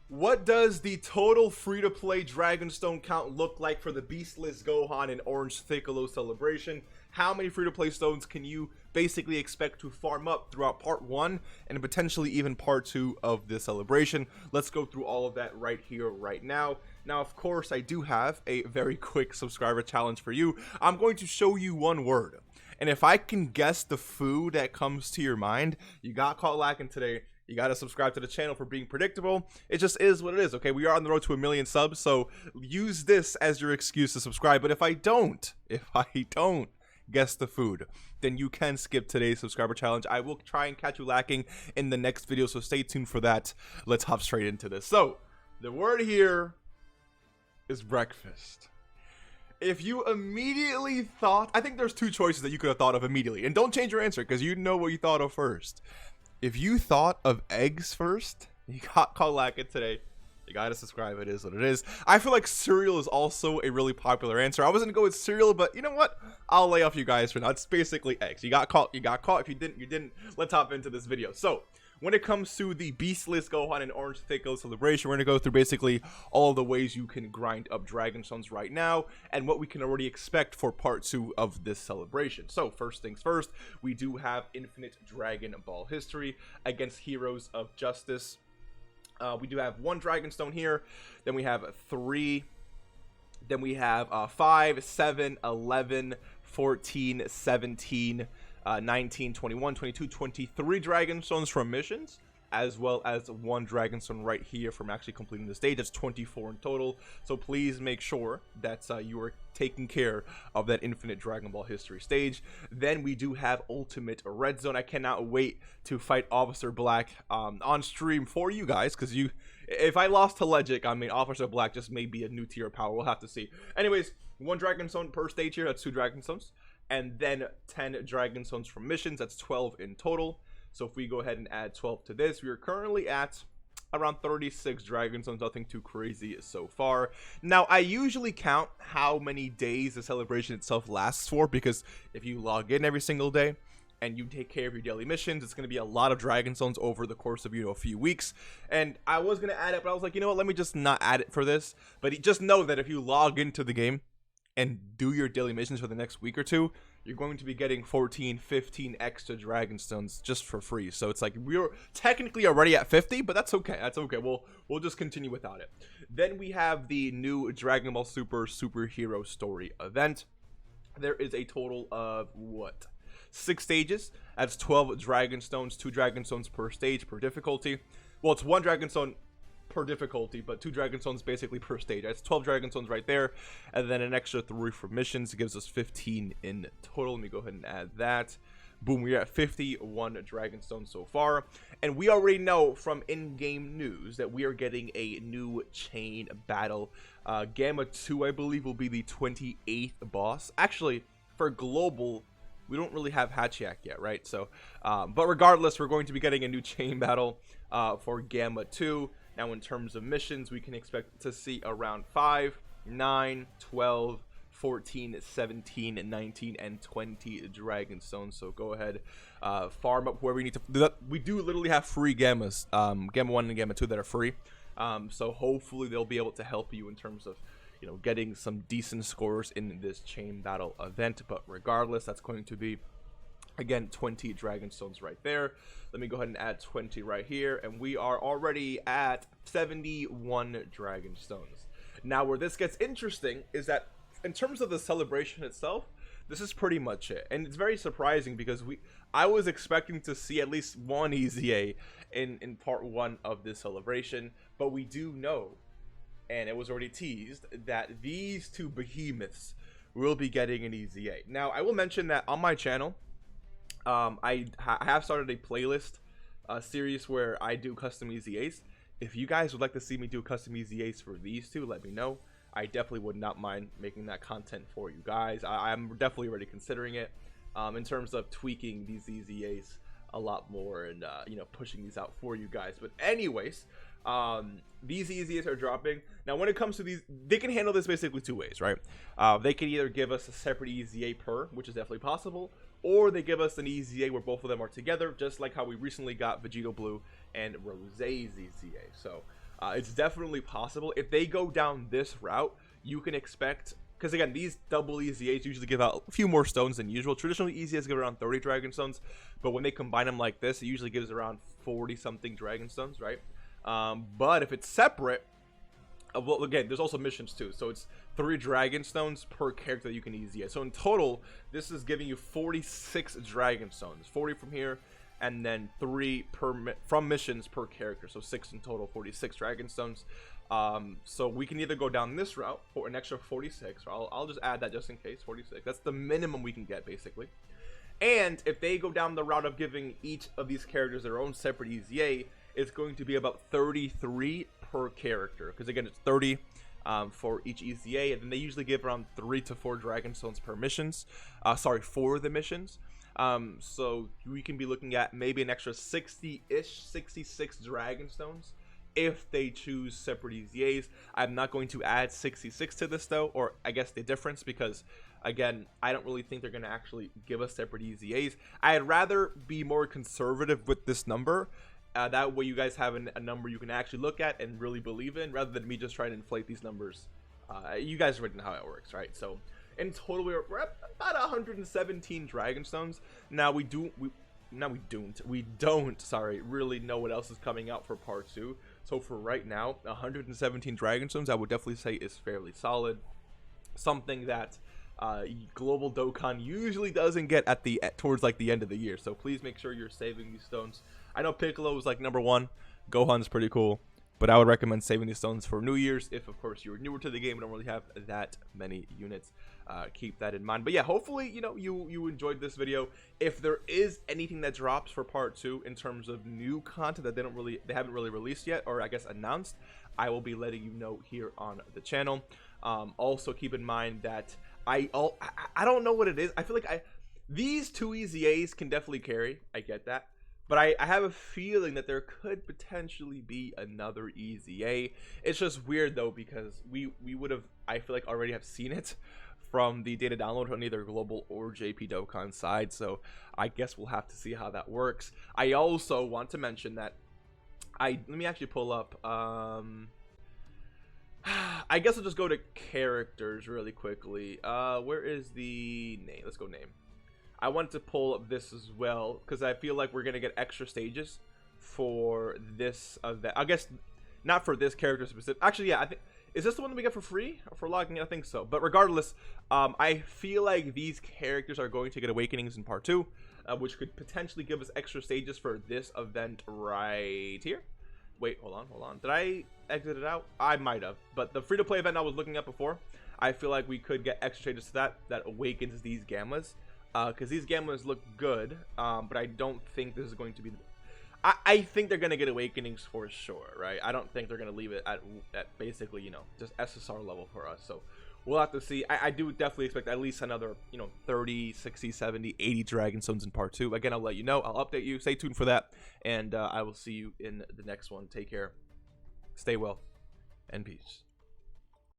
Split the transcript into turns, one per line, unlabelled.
What does the total free-to-play Dragonstone count look like for the Beastless Gohan and Orange Piccolo celebration? How many free-to-play stones can you basically expect to farm up throughout part 1 and potentially even part 2 of this celebration? Let's go through all of that right here, right now. Now, of course, I do have a very quick subscriber challenge for you. I'm going to show you one word, and if I can guess the food that comes to your mind, you got caught lacking today. You got to subscribe to the channel for being predictable. It just is what it is, okay? We are on the road to 1 million subs, so use this as your excuse to subscribe. But if I don't guess the food, then you can skip today's subscriber challenge. I will try and catch you lacking in the next video, so stay tuned for that. Let's hop straight into this. So, the word here is breakfast. If you immediately thought, I think there's two choices that you could have thought of immediately. And don't change your answer, because you know what you thought of first. If you thought of eggs first, you got caught lacking today. You gotta subscribe. It is what it is. I feel like cereal is also a really popular answer. I was gonna go with cereal, but you know what? I'll lay off you guys for now. It's basically eggs. You got caught. You got caught. If you didn't, you didn't. Let's hop into this video. So, when it comes to the Beastless Gohan and Orange Piccolo celebration, we're going to go through basically all the ways you can grind up Dragonstones right now and what we can already expect for part 2 of this celebration. So first things first, we do have Infinite Dragon Ball history against Heroes of Justice. We do have 1 Dragonstone here, then we have 3, then we have 5, 7, 11, 14, 17, 19, 21, 22, 23 Dragonstones from missions, as well as 1 Dragonstone right here from actually completing the stage. That's 24 in total. So please make sure that you are taking care of that Infinite Dragon Ball history stage. Then we do have Ultimate Red Zone. I cannot wait to fight Officer Black on stream for you guys, because if I lost to Legic, I mean, Officer Black just may be a new tier of power. We'll have to see. Anyways, 1 Dragonstone per stage here. That's 2 Dragonstones. And then 10 Dragonstones from missions. That's 12 in total. So if we go ahead and add 12 to this, we are currently at around 36 Dragonstones. Nothing too crazy so far. Now, I usually count how many days the celebration itself lasts for, because if you log in every single day and you take care of your daily missions, it's going to be a lot of Dragonstones over the course of, a few weeks. And I was going to add it, but I was like, you know what, let me just not add it for this. But just know that if you log into the game and do your daily missions for the next week or 2, you're going to be getting 14, 15 extra Dragonstones just for free. So it's like we're technically already at 50, but that's okay. That's okay. We'll just continue without it. Then we have the new Dragon Ball Super Superhero Story event. There is a total of 6 stages. That's 12 Dragonstones, 2 Dragonstones per stage per difficulty. Well, it's 1 Dragonstone per difficulty, but 2 Dragonstones basically per stage. That's 12 Dragonstones right there, and then an extra 3 for missions. It gives us 15 in total. Let me go ahead and add that. Boom, we're at 51 Dragonstones so far, and we already know from in-game news that we are getting a new chain battle. Gamma 2, I believe, will be the 28th boss. Actually, for global, we don't really have Hachiak yet, right? So, but regardless, we're going to be getting a new chain battle for Gamma 2. Now, in terms of missions, we can expect to see around 5, 9, 12, 14, 17, 19, and 20 Dragonstones. So go ahead, farm up whoever you need to. We do literally have free Gammas, Gamma 1 and Gamma 2 that are free. So hopefully they'll be able to help you in terms of, getting some decent scores in this chain battle event. But regardless, that's going to be, again, 20 Dragonstones right there. Let me go ahead and add 20 right here, and we are already at 71 Dragonstones. Now, where this gets interesting is that in terms of the celebration itself, this is pretty much it. And it's very surprising because I was expecting to see at least 1 EZA in part 1 of this celebration, but we do know, and it was already teased, that these 2 behemoths will be getting an EZA. Now, I will mention that on my channel, I have started a playlist series where I do custom EZAs. If you guys would like to see me do custom EZAs for these 2, let me know. I definitely would not mind making that content for you guys. I'm definitely already considering it in terms of tweaking these EZAs a lot more and pushing these out for you guys. But anyways, these EZAs are dropping. Now, when it comes to these, they can handle this basically 2 ways, right? They can either give us a separate EZA per, which is definitely possible, or they give us an EZA where both of them are together, just like how we recently got Vegito Blue and Rosé's EZA. So It's definitely possible. If they go down this route, you can expect, because again, these double EZAs usually give out a few more stones than usual. Traditionally, EZAs give around 30 dragon stones, but when they combine them like this, it usually gives around 40 something dragon stones, right? But if it's separate, well, again, there's also missions too, so it's 3 dragon stones per character that you can EZA. So in total, this is giving you 46 dragon stones, 40 from here, and then 3 from missions per character, so 6 in total, 46 dragon stones. So we can either go down this route for an extra 46, or I'll just add that just in case, 46. That's the minimum we can get, basically. And if they go down the route of giving each of these characters their own separate EZA, it's going to be about 33 per character, because again, it's 30 for each EZA, and then they usually give around 3 to 4 dragon stones per missions. For the missions. So we can be looking at maybe an extra 60-ish, 66 dragon stones if they choose separate EZAs. I'm not going to add 66 to this though, or I guess the difference, because again, I don't really think they're going to actually give us separate EZAs. I'd rather be more conservative with this number. That way you guys have a number you can actually look at and really believe in, rather than me just trying to inflate these numbers. You guys already know how it works, right? So in total, we're at about 117 dragon stones. Now we don't really know what else is coming out for part 2. So for right now, 117 dragon stones, I would definitely say is fairly solid. Something that Global Dokkan usually doesn't get towards like the end of the year. So please make sure you're saving these stones. I know Piccolo is like #1. Gohan's pretty cool, but I would recommend saving these stones for New Year's if, of course, you're newer to the game and don't really have that many units. Keep that in mind. But yeah, hopefully, you know, you enjoyed this video. If there is anything that drops for part 2 in terms of new content that they haven't really released yet, or I guess announced, I will be letting you know here on the channel. Also keep in mind that I don't know what it is. I feel like these 2 EZAs can definitely carry. I get that. But I have a feeling that there could potentially be another EZA. It's just weird though, because we would have, I feel like, already have seen it from the data download on either Global or JP Dokkan side. So I guess we'll have to see how that works. I also want to mention that let me actually pull up. I guess I'll just go to characters really quickly. Where is the name? Let's go name. I wanted to pull up this as well, because I feel like we're going to get extra stages for this event. I guess not for this character specific. Actually, yeah, I think, is this the one that we get for free or for logging in? I think so. But regardless, I feel like these characters are going to get awakenings in part 2, which could potentially give us extra stages for this event right here. Wait, hold on. Did I exit it out? I might have. But the free-to-play event I was looking at before, I feel like we could get extra stages to that awakens these gammas. Because these gammas look good, but I don't think this is going to be... I think they're going to get awakenings for sure, right? I don't think they're going to leave it at basically, you know, just SSR level for us. So we'll have to see. I do definitely expect at least another, you know, 30, 60, 70, 80 dragon stones in part 2. Again, I'll let you know. I'll update you. Stay tuned for that. And I will see you in the next one. Take care. Stay well. And peace.